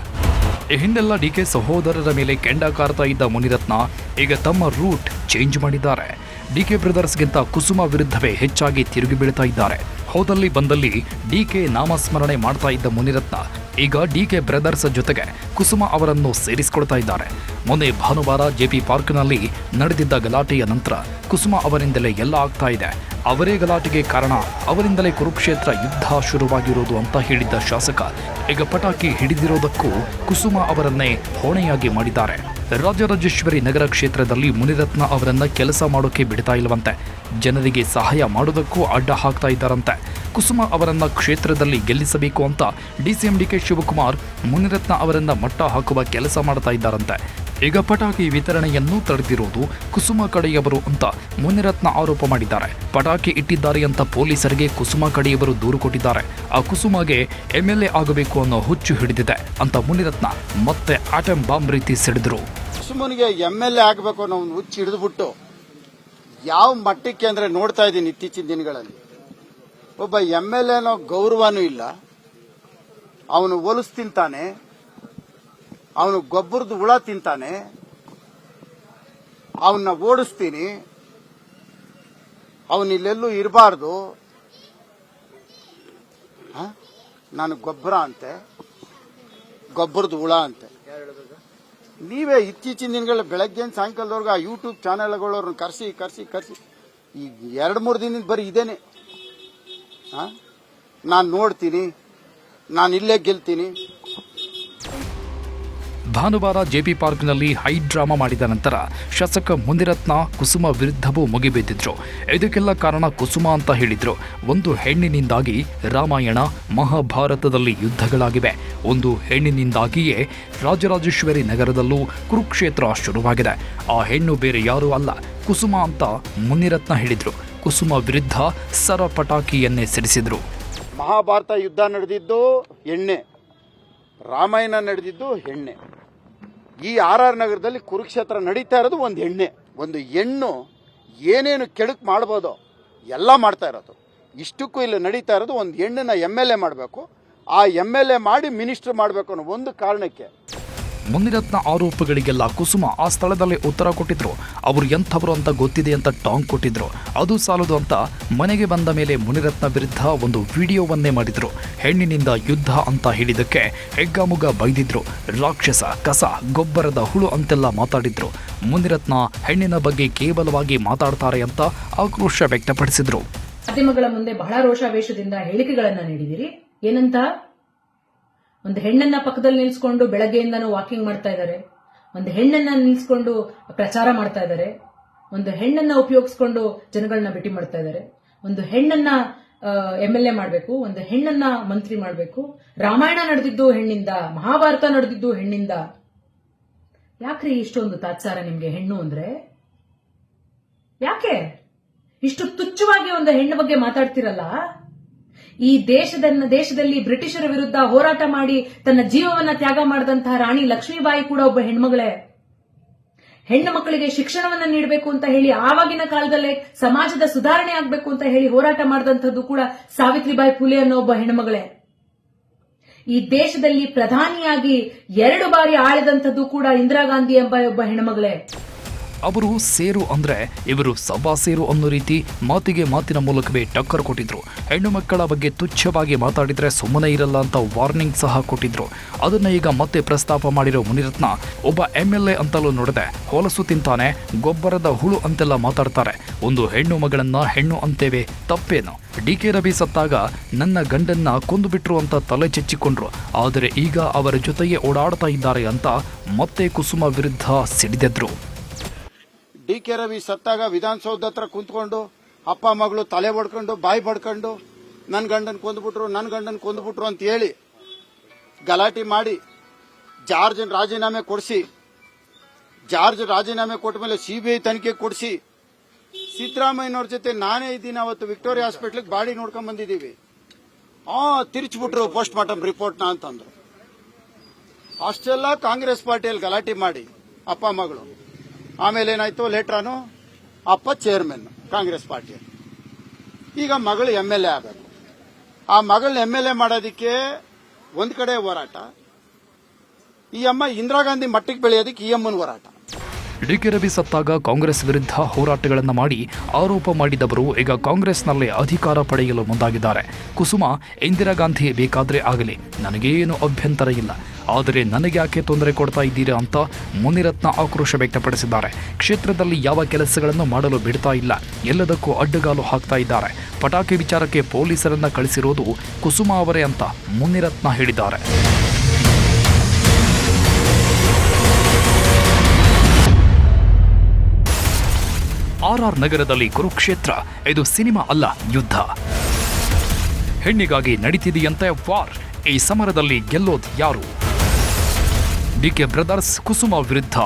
ಈ ಹಿಂದೆಲ್ಲ ಡಿಕೆ ಸಹೋದರರ ಮೇಲೆ ಕೆಂಡ ಕಾರ್ತಾ ಇದ್ದ ಮುನಿರತ್ನ ಈಗ ತಮ್ಮ ರೂಟ್ ಚೇಂಜ್ ಮಾಡಿದ್ದಾರೆ. ಡಿಕೆ ಬ್ರದರ್ಸ್ಗಿಂತ ಕುಸುಮ ವಿರುದ್ಧವೇ ಹೆಚ್ಚಾಗಿ ತಿರುಗಿ ಬೀಳ್ತಾ ಇದ್ದಾರೆ. ಹೋದಲ್ಲಿ ಬಂದಲ್ಲಿ ಡಿಕೆ ನಾಮಸ್ಮರಣೆ ಮಾಡ್ತಾ ಇದ್ದ ಮುನಿರತ್ನ ಈಗ ಡಿಕೆ ಬ್ರದರ್ಸ್ ಜೊತೆಗೆ ಕುಸುಮ ಅವರನ್ನು ಸೇರಿಸಿಕೊಳ್ತಾ ಇದ್ದಾರೆ. ಮೊನ್ನೆ ಭಾನುವಾರ ಜೆಪಿ ಪಾರ್ಕ್ನಲ್ಲಿ ನಡೆದಿದ್ದ ಗಲಾಟೆಯ ನಂತರ ಕುಸುಮ ಅವರಿಂದಲೇ ಎಲ್ಲ ಆಗ್ತಾ ಇದೆ, ಅವರೇ ಗಲಾಟೆಗೆ ಕಾರಣ, ಅವರಿಂದಲೇ ಕುರುಕ್ಷೇತ್ರ ಯುದ್ಧ ಶುರುವಾಗಿರೋದು ಅಂತ ಹೇಳಿದ್ದ ಶಾಸಕ ಈಗ ಪಟಾಕಿ ಹಿಡಿದಿರೋದಕ್ಕೂ ಕುಸುಮ ಅವರನ್ನೇ ಹೊಣೆಯಾಗಿ ಮಾಡಿದ್ದಾರೆ. ರಾಜರಾಜೇಶ್ವರಿ ನಗರ ಕ್ಷೇತ್ರದಲ್ಲಿ ಮುನಿರತ್ನ ಅವರನ್ನ ಕೆಲಸ ಮಾಡೋಕೆ ಬಿಡ್ತಾ ಇಲ್ವಂತೆ. ಜನರಿಗೆ ಸಹಾಯ ಮಾಡೋದಕ್ಕೂ ಅಡ್ಡ ಹಾಕ್ತಾ ಇದ್ದಾರಂತೆ. ಕುಸುಮ ಅವರನ್ನ ಕ್ಷೇತ್ರದಲ್ಲಿ ಗೆಲ್ಲಿಸಬೇಕು ಅಂತ ಡಿಸಿಎಂ ಡಿಕೆ ಶಿವಕುಮಾರ್ ಮುನಿರತ್ನ ಅವರನ್ನ ಮಟ್ಟ ಹಾಕುವ ಕೆಲಸ ಮಾಡ್ತಾ ಇದ್ದಾರಂತೆ. ಈಗ ಪಟಾಕಿ ವಿತರಣೆಯನ್ನು ತಡೆದಿರೋದು ಕುಸುಮ ಕಡೆಯವರು ಅಂತ ಮುನಿರತ್ನ ಆರೋಪ ಮಾಡಿದ್ದಾರೆ. ಪಟಾಕಿ ಇಟ್ಟಿದ್ದಾರೆ ಅಂತ ಪೊಲೀಸರಿಗೆ ಕುಸುಮ ಕಡೆಯವರು ದೂರು ಕೊಟ್ಟಿದ್ದಾರೆ. ಆ ಕುಸುಮಗೆ MLA ಆಗಬೇಕು ಅನ್ನೋ ಹುಚ್ಚು ಹಿಡಿದಿದೆ ಅಂತ ಮುನಿರತ್ನ ಮತ್ತೆ ಆಟಂ ಬಾಂಬ್ ರೀತಿ ಸಿಡಿದ್ರು. ಕುಸುಮನಿಗೆ MLA ಆಗಬೇಕು ಅನ್ನೋ ಒಂದು ಹುಚ್ಚು ಹಿಡಿದ್ಬಿಟ್ಟು ಯಾವ ಮಟ್ಟಕ್ಕೆ ಅಂದ್ರೆ ನೋಡ್ತಾ ಇದ್ದೀನಿ ಇತ್ತೀಚಿನ ದಿನಗಳಲ್ಲಿ. ಒಬ್ಬ MLA ಅನ್ನೋ ಗೌರವನೂ ಇಲ್ಲ, ಅವನು ಹೊಲಸು ತಿಂತಾನೆ, ಅವನು ಗೊಬ್ಬರದ ಹುಳ ತಿಂತಾನೆ, ಅವನ್ನ ಓಡಿಸ್ತೀನಿ, ಅವನಿಲ್ಲೆಲ್ಲೂ ಇರಬಾರ್ದು, ನಾನು ಗೊಬ್ಬರ ಅಂತೆ, ಗೊಬ್ಬರದ ಹುಳ ಅಂತೆ. ನೀವೇ ಇತ್ತೀಚಿನ ದಿನಗಳ ಬೆಳಗ್ಗೆ ಸಾಯಂಕಾಲದವರೆಗೂ ಆ ಯೂಟ್ಯೂಬ್ ಚಾನೆಲ್ಗಳವ್ರನ್ನ ಕರೆಸಿ ಈಗ 2-3 ದಿನದಿಂದ ಬರೀ ಇದೇನೆ. ನಾನು ನೋಡ್ತೀನಿ, ನಾನು ಇಲ್ಲೇ ಗೆಲ್ತೀನಿ. ಭಾನುವಾರ ಜೆಪಿ ಪಾರ್ಕ್ನಲ್ಲಿ ಹೈ ಡ್ರಾಮಾ ಮಾಡಿದ ನಂತರ ಶಾಸಕ ಮುನಿರತ್ನ ಕುಸುಮ ವಿರುದ್ಧವೂ ಮುಗಿಬಿದ್ದಿದ್ರು. ಇದಕ್ಕೆಲ್ಲ ಕಾರಣ ಕುಸುಮ ಅಂತ ಹೇಳಿದ್ರು. ಒಂದು ಹೆಣ್ಣಿನಿಂದಾಗಿ ರಾಮಾಯಣ ಮಹಾಭಾರತದಲ್ಲಿ ಯುದ್ಧಗಳಾಗಿವೆ. ಒಂದು ಹೆಣ್ಣಿನಿಂದಾಗಿಯೇ ರಾಜರಾಜೇಶ್ವರಿ ನಗರದಲ್ಲೂ ಕುರುಕ್ಷೇತ್ರ ಶುರುವಾಗಿದೆ. ಆ ಹೆಣ್ಣು ಬೇರೆ ಯಾರೂ ಅಲ್ಲ, ಕುಸುಮ ಅಂತ ಮುನಿರತ್ನ ಹೇಳಿದ್ರು. ಕುಸುಮ ವಿರುದ್ಧ ಸರ ಪಟಾಕಿಯನ್ನೇ ಸಿಡಿಸಿದ್ರು. ಮಹಾಭಾರತ ಯುದ್ಧ ನಡೆದಿದ್ದು ಎಣ್ಣೆ, ರಾಮಾಯಣ ನಡೆದಿದ್ದು ಎಣ್ಣೆ. ಈ RR ನಗರದಲ್ಲಿ ಕುರುಕ್ಷೇತ್ರ ನಡೀತಾ ಇರೋದು ಒಂದು ಎಣ್ಣೆ. ಒಂದು ಹೆಣ್ಣು ಏನೇನು ಕೆಡುಕು ಮಾಡ್ಬೋದೋ ಎಲ್ಲ ಮಾಡ್ತಾ ಇರೋದು. ಇಷ್ಟಕ್ಕೂ ಇಲ್ಲಿ ನಡೀತಾ ಇರೋದು ಒಂದು ಹೆಣ್ಣನ್ನ MLA ಮಾಡಬೇಕು, ಆ MLA ಮಾಡಿ ಮಿನಿಸ್ಟರ್ ಮಾಡಬೇಕು ಅನ್ನೋ ಒಂದು ಕಾರಣಕ್ಕೆ. ಮುನಿರತ್ನ ಆರೋಪಗಳಿಗೆಲ್ಲ ಕುಸುಮ ಆ ಸ್ಥಳದಲ್ಲೇ ಉತ್ತರ ಕೊಟ್ಟಿದ್ರು. ಅವರು ಎಂಥವರು ಅಂತ ಗೊತ್ತಿದೆ ಅಂತ ಟಾಂಗ್ ಕೊಟ್ಟಿದ್ರು. ಅದು ಸಾಲದು ಅಂತ ಮನೆಗೆ ಬಂದ ಮೇಲೆ ಮುನಿರತ್ನ ವಿರುದ್ಧ ಒಂದು ವಿಡಿಯೋವನ್ನೇ ಮಾಡಿದ್ರು. ಹೆಣ್ಣಿನಿಂದ ಯುದ್ಧ ಅಂತ ಹೇಳಿದಕ್ಕೆ ಹೆಗ್ಗಾಮುಗ ಬೈದಿದ್ರು. ರಾಕ್ಷಸ, ಕಸ, ಗೊಬ್ಬರದ ಹುಳು ಅಂತೆಲ್ಲ ಮಾತಾಡಿದ್ರು. ಮುನಿರತ್ನ ಹೆಣ್ಣಿನ ಬಗ್ಗೆ ಕೇವಲವಾಗಿ ಮಾತಾಡ್ತಾರೆ ಅಂತ ಆಕ್ರೋಶ ವ್ಯಕ್ತಪಡಿಸಿದ್ರು. ಮಾಧ್ಯಮಗಳ ಮುಂದೆ ಬಹಳ ರೋಷಾವೇಶದಿಂದ ಹೇಳಿಕೆಗಳನ್ನ ನೀಡಿದಿರಿ. ಏನಂತ? ಒಂದು ಹೆಣ್ಣನ್ನ ಪಕ್ಕದಲ್ಲಿ ನಿಲ್ಸ್ಕೊಂಡು ಬೆಳಗ್ಗೆಯಿಂದನೂ ವಾಕಿಂಗ್ ಮಾಡ್ತಾ ಇದ್ದಾರೆ, ಒಂದು ಹೆಣ್ಣನ್ನ ನಿಲ್ಸ್ಕೊಂಡು ಪ್ರಚಾರ ಮಾಡ್ತಾ ಇದ್ದಾರೆ, ಒಂದು ಹೆಣ್ಣನ್ನ ಉಪಯೋಗಿಸ್ಕೊಂಡು ಜನಗಳನ್ನ ಭೇಟಿ ಮಾಡ್ತಾ ಇದ್ದಾರೆ, ಒಂದು ಹೆಣ್ಣನ್ನ MLA ಮಾಡಬೇಕು, ಒಂದು ಹೆಣ್ಣನ್ನ ಮಂತ್ರಿ ಮಾಡಬೇಕು. ರಾಮಾಯಣ ನಡೆದಿದ್ದು ಹೆಣ್ಣಿಂದ, ಮಹಾಭಾರತ ನಡೆದಿದ್ದು ಹೆಣ್ಣಿಂದ. ಯಾಕ್ರಿ ಇಷ್ಟೊಂದು ತಾತ್ಸಾರ ನಿಮ್ಗೆ ಹೆಣ್ಣು ಅಂದ್ರೆ? ಯಾಕೆ ಇಷ್ಟು ತುಚ್ಛವಾಗಿ ಒಂದು ಹೆಣ್ಣು ಬಗ್ಗೆ ಮಾತಾಡ್ತಿರಲ್ಲ? ಈ ದೇಶದಲ್ಲಿ ಬ್ರಿಟಿಷರ ವಿರುದ್ಧ ಹೋರಾಟ ಮಾಡಿ ತನ್ನ ಜೀವವನ್ನ ತ್ಯಾಗ ಮಾಡಿದಂತಹ ರಾಣಿ ಲಕ್ಷ್ಮೀಬಾಯಿ ಕೂಡ ಒಬ್ಬ ಹೆಣ್ಮಗಳೇ. ಹೆಣ್ಣು ಮಕ್ಕಳಿಗೆ ಶಿಕ್ಷಣವನ್ನ ನೀಡಬೇಕು ಅಂತ ಹೇಳಿ ಆವಾಗಿನ ಕಾಲದಲ್ಲೇ ಸಮಾಜದ ಸುಧಾರಣೆ ಆಗ್ಬೇಕು ಅಂತ ಹೇಳಿ ಹೋರಾಟ ಮಾಡಿದಂಥದ್ದು ಕೂಡ ಸಾವಿತ್ರಿಬಾಯಿ ಫುಲೆ ಅನ್ನೋ ಒಬ್ಬ ಹೆಣ್ಮಗಳೇ. ಈ ದೇಶದಲ್ಲಿ ಪ್ರಧಾನಿಯಾಗಿ 2 ಬಾರಿ ಆಳಿದಂಥದ್ದು ಕೂಡ ಇಂದಿರಾ ಗಾಂಧಿ ಎಂಬ ಒಬ್ಬ ಹೆಣ್ಮಗಳೇ. ಅವರು ಸೇರು ಅಂದ್ರೆ ಇವರು ಸಭಾ ಸೇರು ಅನ್ನೋ ರೀತಿ ಮಾತಿಗೆ ಮಾತಿನ ಮೂಲಕವೇ ಟಕ್ಕರ್ ಕೊಟ್ಟಿದ್ರು. ಹೆಣ್ಣು ಮಕ್ಕಳ ಬಗ್ಗೆ ತುಚ್ಛವಾಗಿ ಮಾತಾಡಿದ್ರೆ ಸುಮ್ಮನೆ ಇರಲ್ಲ ಅಂತ ವಾರ್ನಿಂಗ್ ಸಹ ಕೊಟ್ಟಿದ್ರು. ಅದನ್ನ ಈಗ ಮತ್ತೆ ಪ್ರಸ್ತಾಪ ಮಾಡಿರೋ ಮುನಿರತ್ನ ಒಬ್ಬ MLA ಅಂತಲೂ ನೋಡದೆ ಹೊಲಸು ತಿಂತಾನೆ, ಗೊಬ್ಬರದ ಹುಳು ಅಂತೆಲ್ಲ ಮಾತಾಡ್ತಾರೆ. ಒಂದು ಹೆಣ್ಣು ಮಗಳನ್ನ ಹೆಣ್ಣು ಅಂತೇವೆ, ತಪ್ಪೇನು? DK ರವಿ ಸತ್ತಾಗ ನನ್ನ ಗಂಡನ್ನ ಕೊಂದುಬಿಟ್ರು ಅಂತ ತಲೆ ಚೆಚ್ಚಿಕೊಂಡ್ರು. ಆದರೆ ಈಗ ಅವರ ಜೊತೆಗೆ ಓಡಾಡ್ತಾ ಇದ್ದಾರೆ ಅಂತ ಮತ್ತೆ ಕುಸುಮ ವಿರುದ್ಧ ಸಿಡಿದೆದ್ರು. DK ರವಿ ಸತ್ತಾಗ ವಿಧಾನಸೌಧ ಹತ್ರ ಕುಂತ್ಕೊಂಡು ಅಪ್ಪ ಮಗಳು ತಲೆ ಬಡ್ಕೊಂಡು ಬಾಯಿ ಬಡ್ಕೊಂಡು ನನ್ನ ಗಂಡನ್ ಕೊಂದ್ಬಿಟ್ರು ಅಂತ ಹೇಳಿ ಗಲಾಟೆ ಮಾಡಿ ಜಾರ್ಜ್ ರಾಜೀನಾಮೆ ಕೊಟ್ಟ ಮೇಲೆ CBI ತನಿಖೆ ಕೊಡಿಸಿ ಸಿದ್ದರಾಮಯ್ಯನವ್ರ ಜೊತೆ ನಾನೇ ಇದ್ದೀನಿ. ಅವತ್ತು ವಿಕ್ಟೋರಿಯಾ ಹಾಸ್ಪಿಟ್ಲಿಗೆ ಬಾಡಿ ನೋಡ್ಕೊಂಡ್ ಬಂದಿದ್ದೀವಿ. ತಿರ್ಚ್ಬಿಟ್ರು ಪೋಸ್ಟ್ ಮಾರ್ಟಮ್ ರಿಪೋರ್ಟ್ನ ಅಂತಂದ್ರು. ಅಷ್ಟೆಲ್ಲ ಕಾಂಗ್ರೆಸ್ ಪಾರ್ಟಿಯಲ್ಲಿ ಗಲಾಟೆ ಮಾಡಿ ಅಪ್ಪ ಮಗಳು. ಆಮೇಲೆ ಏನಾಯ್ತು, ಲೇಟ್ರಾನು ಅಪ್ಪ ಚೇರ್ಮನ್ ಕಾಂಗ್ರೆಸ್ ಪಾರ್ಟಿಯಲ್ಲಿ. ಈಗ ಮಗಳು MLA ಆಗಬೇಕು. ಆ ಮಗಳನ್ನ MLA ಮಾಡೋದಕ್ಕೆ ಒಂದ್ ಕಡೆ ಹೋರಾಟ, ಈ ಅಮ್ಮ ಇಂದಿರಾ ಗಾಂಧಿ ಮಟ್ಟಿಗೆ ಬೆಳೆಯೋದಕ್ಕೆ ಈ ಅಮ್ಮನ ಹೋರಾಟ. DK ರವಿ ಸತ್ತಾಗ ಕಾಂಗ್ರೆಸ್ ವಿರುದ್ಧ ಹೋರಾಟಗಳನ್ನು ಮಾಡಿ ಆರೋಪ ಮಾಡಿದವರು ಈಗ ಕಾಂಗ್ರೆಸ್ನಲ್ಲೇ ಅಧಿಕಾರ ಪಡೆಯಲು ಮುಂದಾಗಿದ್ದಾರೆ. ಕುಸುಮ ಇಂದಿರಾ ಗಾಂಧಿ ಬೇಕಾದ್ರೆ ಆಗಲಿ, ನನಗೇನು ಅಭ್ಯಂತರ ಇಲ್ಲ, ಆದರೆ ನನಗ್ಯಾಕೆ ತೊಂದರೆ ಕೊಡ್ತಾ ಇದ್ದೀರಾ ಅಂತ ಮುನಿರತ್ನ ಆಕ್ರೋಶ ವ್ಯಕ್ತಪಡಿಸಿದ್ದಾರೆ. ಕ್ಷೇತ್ರದಲ್ಲಿ ಯಾವ ಕೆಲಸಗಳನ್ನು ಮಾಡಲು ಬಿಡ್ತಾ ಇಲ್ಲ, ಎಲ್ಲದಕ್ಕೂ ಅಡ್ಡಗಾಲು ಹಾಕ್ತಾ ಇದ್ದಾರೆ. ಪಟಾಕಿ ವಿಚಾರಕ್ಕೆ ಪೊಲೀಸರನ್ನ ಕಳಿಸಿರೋದು ಕುಸುಮ ಅವರೇ ಅಂತ ಮುನಿರತ್ನ ಹೇಳಿದ್ದಾರೆ. RR ನಗರದಲ್ಲಿ ಕುರುಕ್ಷೇತ್ರ, ಇದು ಸಿನಿಮಾ ಅಲ್ಲ, ಯುದ್ಧ. ಹೆಣ್ಣಿಗಾಗಿ ನಡೀತಿದೆಯಂತೆ ವಾರ್. ಈ ಸಮರದಲ್ಲಿ ಗೆಲ್ಲೋದು ಯಾರು? DK ಬ್ರದರ್ಸ್ ಕುಸುಮ ವಿರುದ್ಧ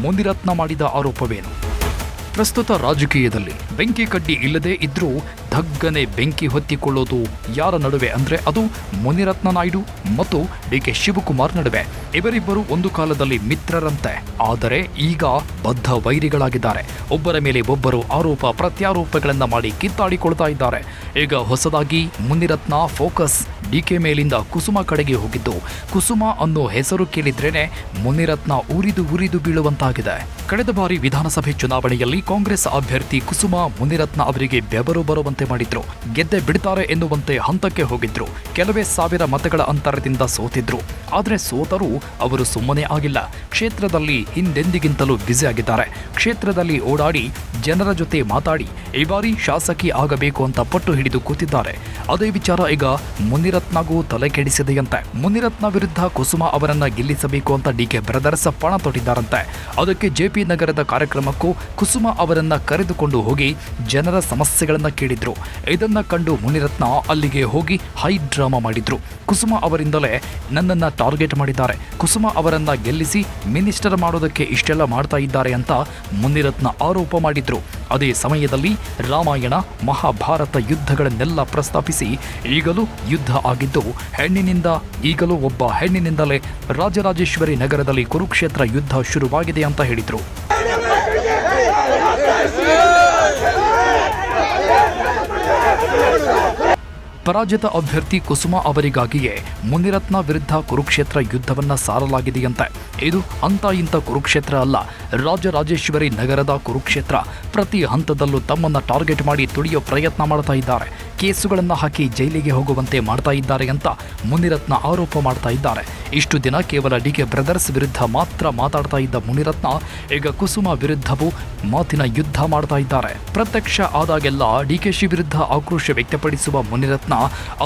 ಮುನಿರತ್ನ ಮಾಡಿದ ಆರೋಪವೇನು? ಪ್ರಸ್ತುತ ರಾಜಕೀಯದಲ್ಲಿ ಬೆಂಕಿ ಕಡ್ಡಿ ಇಲ್ಲದೇ ಇದ್ರೂ ಧಗ್ಗನೆ ಬೆಂಕಿ ಹೊತ್ತಿಕೊಳ್ಳೋದು ಯಾರ ನಡುವೆ ಅಂದ್ರೆ ಅದು ಮುನಿರತ್ನ ನಾಯ್ಡು ಮತ್ತು DK ಶಿವಕುಮಾರ್ ನಡುವೆ. ಇವರಿಬ್ಬರು ಒಂದು ಕಾಲದಲ್ಲಿ ಮಿತ್ರರಂತೆ, ಆದರೆ ಈಗ ಬದ್ಧ ವೈರಿಗಳಾಗಿದ್ದಾರೆ. ಒಬ್ಬರ ಮೇಲೆ ಒಬ್ಬರು ಆರೋಪ ಪ್ರತ್ಯಾರೋಪಗಳನ್ನ ಮಾಡಿ ಕಿತ್ತಾಡಿಕೊಳ್ತಾ ಇದ್ದಾರೆ. ಈಗ ಹೊಸದಾಗಿ ಮುನಿರತ್ನ ಫೋಕಸ್ DK ಮೇಲಿಂದ ಕುಸುಮ ಕಡೆಗೆ ಹೋಗಿದ್ದು, ಕುಸುಮ ಅನ್ನೋ ಹೆಸರು ಕೇಳಿದ್ರೇನೆ ಮುನಿರತ್ನ ಉರಿದು ಬೀಳುವಂತಾಗಿದೆ. ಕಳೆದ ಬಾರಿ ವಿಧಾನಸಭೆ ಚುನಾವಣೆಯಲ್ಲಿ ಕಾಂಗ್ರೆಸ್ ಅಭ್ಯರ್ಥಿ ಕುಸುಮ ಮುನಿರತ್ನ ಅವರಿಗೆ ಬೆವರು ಬರುವಂತೆ ಮಾಡಿದ್ರು. ಗೆದ್ದೆ ಬಿಡ್ತಾರೆ ಎನ್ನುವಂತೆ ಹಂತಕ್ಕೆ ಹೋಗಿದ್ರು. ಕೆಲವೇ ಸಾವಿರ ಮತಗಳ ಅಂತರದಿಂದ ಸೋತಿದ್ರು. ಆದರೆ ಸೋತರೂ ಅವರು ಸುಮ್ಮನೆ ಆಗಿಲ್ಲ. ಕ್ಷೇತ್ರದಲ್ಲಿ ಹಿಂದೆಂದಿಗಿಂತಲೂ ಬ್ಯುಸಿ ಆಗಿದ್ದಾರೆ. ಕ್ಷೇತ್ರದಲ್ಲಿ ಓಡಾಡಿ ಜನರ ಜೊತೆ ಮಾತಾಡಿ ಈ ಬಾರಿ ಶಾಸಕಿ ಆಗಬೇಕು ಅಂತ ಪಟ್ಟು ಹಿಡಿದು ಕೂತಿದ್ದಾರೆ. ಅದೇ ವಿಚಾರ ಈಗ ಮುನಿರತ್ನಗೂ ತಲೆ ಕೆಡಿಸಿದೆಯಂತೆ. ಮುನಿರತ್ನ ವಿರುದ್ಧ ಕುಸುಮ ಅವರನ್ನ ಗೆಲ್ಲಿಸಬೇಕು ಅಂತ DK ಬ್ರದರ್ಸ್ ಪಣ ತೊಟ್ಟಿದ್ದಾರಂತೆ. ಅದಕ್ಕೆ JP ನಗರದ ಕಾರ್ಯಕ್ರಮಕ್ಕೂ ಕುಸುಮ ಅವರನ್ನ ಕರೆದುಕೊಂಡು ಹೋಗಿ ಜನರ ಸಮಸ್ಯೆಗಳನ್ನ ಕೇಳಿದ್ರು. ಇದನ್ನ ಕಂಡು ಮುನಿರತ್ನ ಅಲ್ಲಿಗೆ ಹೋಗಿ ಹೈ ಡ್ರಾಮಾ ಮಾಡಿದ್ರು. ಕುಸುಮ ಅವರಿಂದಲೇ ನನ್ನನ್ನ ಟಾರ್ಗೆಟ್ ಮಾಡಿದ್ದಾರೆ, ಕುಸುಮ ಅವರನ್ನ ಗೆಲ್ಲಿಸಿ ಮಿನಿಸ್ಟರ್ ಮಾಡೋದಕ್ಕೆ ಇಷ್ಟೆಲ್ಲ ಮಾಡ್ತಾ ಇದ್ದಾರೆ ಅಂತ ಮುನಿರತ್ನ ಆರೋಪ ಮಾಡಿದ್ರು. ಅದೇ ಸಮಯದಲ್ಲಿ ರಾಮಾಯಣ ಮಹಾಭಾರತ ಯುದ್ಧಗಳನ್ನೆಲ್ಲ ಪ್ರಸ್ತಾಪಿಸಿ ಈಗಲೂ ಯುದ್ಧ ಆಗಿದ್ದು ಹೆಣ್ಣಿನಿಂದ, ಈಗಲೂ ಒಬ್ಬ ಹೆಣ್ಣಿನಿಂದಲೇ ರಾಜರಾಜೇಶ್ವರಿ ನಗರದಲ್ಲಿ ಕುರುಕ್ಷೇತ್ರ ಯುದ್ಧ ಶುರುವಾಗಿದೆ ಅಂತ ಹೇಳಿದ್ರು. ಪರಾಜಿತ ಅಭ್ಯರ್ಥಿ ಕುಸುಮ ಅವರಿಗಾಗಿಯೇ ಮುನಿರತ್ನ ವಿರುದ್ಧ ಕುರುಕ್ಷೇತ್ರ ಯುದ್ಧವನ್ನ ಸಾರಲಾಗಿದೆಯಂತೆ. ಇದು ಅಂತ ಇಂಥ ಕುರುಕ್ಷೇತ್ರ ಅಲ್ಲ, ರಾಜರಾಜೇಶ್ವರಿ ನಗರದ ಕುರುಕ್ಷೇತ್ರ. ಪ್ರತಿ ಹಂತದಲ್ಲೂ ತಮ್ಮನ್ನ ಟಾರ್ಗೆಟ್ ಮಾಡಿ ತುಳಿಯೋ ಪ್ರಯತ್ನ ಮಾಡ್ತಾ ಇದ್ದಾರೆ. ಕೇಸುಗಳನ್ನು ಹಾಕಿ ಜೈಲಿಗೆ ಹೋಗುವಂತೆ ಮಾಡ್ತಾ ಇದ್ದಾರೆ ಅಂತ ಮುನಿರತ್ನ ಆರೋಪ ಮಾಡ್ತಾ ಇದ್ದಾರೆ. ಇಷ್ಟು ದಿನ ಕೇವಲ DK ಬ್ರದರ್ಸ್ ವಿರುದ್ಧ ಮಾತ್ರ ಮಾತಾಡ್ತಾ ಇದ್ದ ಮುನಿರತ್ನ ಈಗ ಕುಸುಮ ವಿರುದ್ಧವೂ ಮಾತಿನ ಯುದ್ಧ ಮಾಡ್ತಾ ಇದ್ದಾರೆ. ಪ್ರತ್ಯಕ್ಷ ಆದಾಗೆಲ್ಲ DKಶಿ ವಿರುದ್ಧ ಆಕ್ರೋಶ ವ್ಯಕ್ತಪಡಿಸುವ ಮುನಿರತ್ನ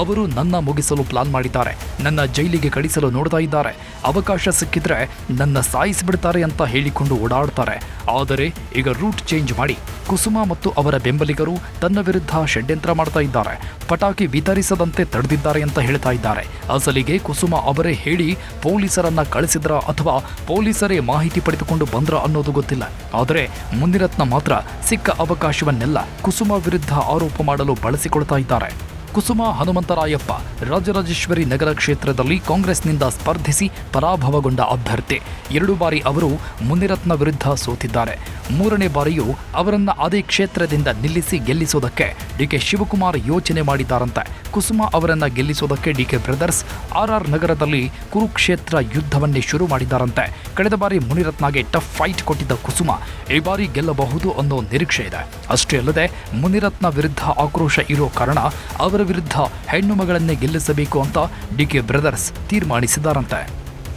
ಅವರು ನನ್ನ ಮುಗಿಸಲು ಪ್ಲಾನ್ ಮಾಡಿದ್ದಾರೆ, ನನ್ನ ಜೈಲಿಗೆ ಕಳಿಸಲು ನೋಡ್ತಾ ಇದ್ದಾರೆ, ಅವಕಾಶ ಸಿಕ್ಕಿದ್ರೆ ನನ್ನ ಸಾಯಿಸಿಬಿಡ್ತಾರೆ ಅಂತ ಹೇಳಿಕೊಂಡು ಓಡಾಡ್ತಾರೆ. ಆದರೆ ಈಗ ರೂಟ್ ಚೇಂಜ್ ಮಾಡಿ ಕುಸುಮ ಮತ್ತು ಅವರ ಬೆಂಬಲಿಗರು ತನ್ನ ವಿರುದ್ಧ ಷಡ್ಯಂತ್ರ ಮಾಡ್ತಾ ಇದ್ದಾರೆ, ಪಟಾಕಿ ವಿತರಿಸದಂತೆ ತಡೆದಿದ್ದಾರೆ ಅಂತ ಹೇಳ್ತಾ ಇದ್ದಾರೆ. ಅಸಲಿಗೆ ಕುಸುಮ ಅವರೇ ಹೇಳಿ ಪೊಲೀಸರನ್ನ ಕಳಿಸಿದ್ರ ಅಥವಾ ಪೊಲೀಸರೇ ಮಾಹಿತಿ ಪಡೆದುಕೊಂಡು ಬಂದ್ರ ಅನ್ನೋದು ಗೊತ್ತಿಲ್ಲ. ಆದರೆ ಮುನಿರತ್ನ ಮಾತ್ರ ಸಿಕ್ಕ ಅವಕಾಶವನ್ನೆಲ್ಲ ಕುಸುಮ ವಿರುದ್ಧ ಆರೋಪ ಮಾಡಲು ಬಳಸಿಕೊಳ್ತಾ ಇದ್ದಾರೆ. ಕುಸುಮ ಹನುಮಂತರಾಯಪ್ಪ ರಾಜರಾಜೇಶ್ವರಿ ನಗರ ಕ್ಷೇತ್ರದಲ್ಲಿ ಕಾಂಗ್ರೆಸ್ನಿಂದ ಸ್ಪರ್ಧಿಸಿ ಪರಾಭವಗೊಂಡ ಅಭ್ಯರ್ಥಿ. 2 ಬಾರಿ ಅವರು ಮುನಿರತ್ನ ವಿರುದ್ಧ ಸೋತಿದ್ದಾರೆ. 3ನೇ ಬಾರಿಯೂ ಅವರನ್ನ ಅದೇ ಕ್ಷೇತ್ರದಿಂದ ನಿಲ್ಲಿಸಿ ಗೆಲ್ಲಿಸೋದಕ್ಕೆ ಡಿಕೆ ಶಿವಕುಮಾರ್ ಯೋಚನೆ ಮಾಡಿದ್ದಾರಂತೆ. ಕುಸುಮ ಅವರನ್ನ ಗೆಲ್ಲಿಸೋದಕ್ಕೆ ಡಿಕೆ ಬ್ರದರ್ಸ್ ಆರ್ಆರ್ ನಗರದಲ್ಲಿ ಕುರುಕ್ಷೇತ್ರ ಯುದ್ಧವನ್ನೇ ಶುರು ಮಾಡಿದ್ದಾರಂತೆ. ಕಳೆದ ಬಾರಿ ಮುನಿರತ್ನಗೆ ಟಫ್ ಫೈಟ್ ಕೊಟ್ಟಿದ್ದ ಕುಸುಮ ಈ ಬಾರಿ ಗೆಲ್ಲಬಹುದು ಅನ್ನೋ ನಿರೀಕ್ಷೆ ಇದೆ. ಅಷ್ಟೇ ಅಲ್ಲದೆ ಮುನಿರತ್ನ ವಿರುದ್ಧ ಆಕ್ರೋಶ ಇರೋ ಕಾರಣ ಅವರ ವಿರುದ್ಧ ಹೆಣ್ಣು ಮಗಳನ್ನೇ ಗೆಲ್ಲಿಸಬೇಕು ಅಂತ ಡಿಕೆ ಬ್ರದರ್ಸ್ ತೀರ್ಮಾನಿಸಿದ್ದಾರಂತೆ.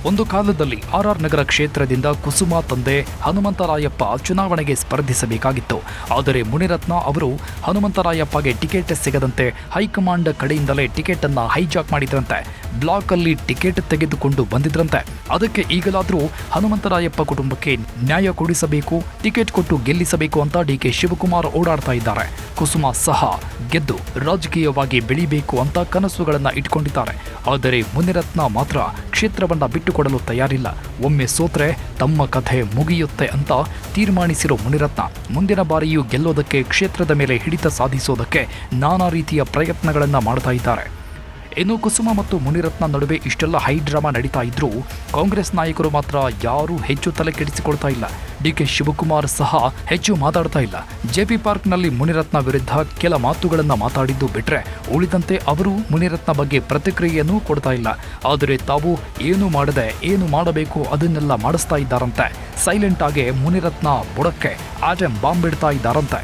ಒಂದು ಕಾಲದಲ್ಲಿ ಆರ್ಆರ್ ನಗರ ಕ್ಷೇತ್ರದಿಂದ ಕುಸುಮ ತಂದೆ ಹನುಮಂತರಾಯಪ್ಪ ಚುನಾವಣೆಗೆ ಸ್ಪರ್ಧಿಸಬೇಕಾಗಿತ್ತು. ಆದರೆ ಮುನಿರತ್ನ ಅವರು ಹನುಮಂತರಾಯಪ್ಪಗೆ ಟಿಕೆಟ್ ಸಿಗದಂತೆ ಹೈಕಮಾಂಡ್ ಕಡೆಯಿಂದಲೇ ಟಿಕೆಟ್ ಅನ್ನ ಹೈಜಾಕ್ ಮಾಡಿದ್ರಂತೆ. ಬ್ಲಾಕ್ ಅಲ್ಲಿ ಟಿಕೆಟ್ ತೆಗೆದುಕೊಂಡು ಬಂದಿದ್ರಂತೆ. ಅದಕ್ಕೆ ಈಗಲಾದರೂ ಹನುಮಂತರಾಯಪ್ಪ ಕುಟುಂಬಕ್ಕೆ ನ್ಯಾಯ ಕೊಡಿಸಬೇಕು, ಟಿಕೆಟ್ ಕೊಟ್ಟು ಗೆಲ್ಲಿಸಬೇಕು ಅಂತ ಡಿಕೆ ಶಿವಕುಮಾರ್ ಓಡಾಡ್ತಾ ಇದ್ದಾರೆ. ಕುಸುಮ ಸಹ ಗೆದ್ದು ರಾಜಕೀಯವಾಗಿ ಬೆಳಿಬೇಕು ಅಂತ ಕನಸುಗಳನ್ನ ಇಟ್ಕೊಂಡಿದ್ದಾರೆ. ಆದರೆ ಮುನಿರತ್ನ ಮಾತ್ರ ಕ್ಷೇತ್ರವನ್ನ ಬಿಟ್ಟುಕೊಡಲು ತಯಾರಿಲ್ಲ. ಒಮ್ಮೆ ಸೋತ್ರೆ ತಮ್ಮ ಕಥೆ ಮುಗಿಯುತ್ತೆ ಅಂತ ತೀರ್ಮಾನಿಸಿರೋ ಮುನಿರತ್ನ ಮುಂದಿನ ಬಾರಿಯೂ ಗೆಲ್ಲೋದಕ್ಕೆ, ಕ್ಷೇತ್ರದ ಮೇಲೆ ಹಿಡಿತ ಸಾಧಿಸೋದಕ್ಕೆ ನಾನಾ ರೀತಿಯ ಪ್ರಯತ್ನಗಳನ್ನ ಮಾಡ್ತಾ ಇದ್ದಾರೆ. ಇನ್ನು ಕುಸುಮ ಮತ್ತು ಮುನಿರತ್ನ ನಡುವೆ ಇಷ್ಟೆಲ್ಲ ಹೈ ಡ್ರಾಮಾ ನಡೀತಾ ಇದ್ರೂ ಕಾಂಗ್ರೆಸ್ ನಾಯಕರು ಮಾತ್ರ ಯಾರೂ ಹೆಚ್ಚು ತಲೆ ಕೆಡಿಸಿಕೊಳ್ತಾ ಇಲ್ಲ. ಡಿಕೆ ಶಿವಕುಮಾರ್ ಸಹ ಹೆಚ್ಚು ಮಾತಾಡ್ತಾ ಇಲ್ಲ. ಜೆಪಿ ಪಾರ್ಕ್ನಲ್ಲಿ ಮುನಿರತ್ನ ವಿರುದ್ಧ ಕೆಲ ಮಾತುಗಳನ್ನು ಮಾತಾಡಿದ್ದು ಬಿಟ್ರೆ ಉಳಿದಂತೆ ಅವರು ಮುನಿರತ್ನ ಬಗ್ಗೆ ಪ್ರತಿಕ್ರಿಯೆಯನ್ನೂ ಕೊಡ್ತಾ ಇಲ್ಲ. ಆದರೆ ತಾವು ಏನು ಮಾಡದೆ ಏನು ಮಾಡಬೇಕು ಅದನ್ನೆಲ್ಲ ಮಾಡಿಸ್ತಾ ಇದ್ದಾರಂತೆ. ಸೈಲೆಂಟ್ ಆಗಿ ಮುನಿರತ್ನ ಬುಡಕ್ಕೆ ಆಟಮ್ ಬಾಂಬ್ ಬಿಡ್ತಾ ಇದ್ದಾರಂತೆ.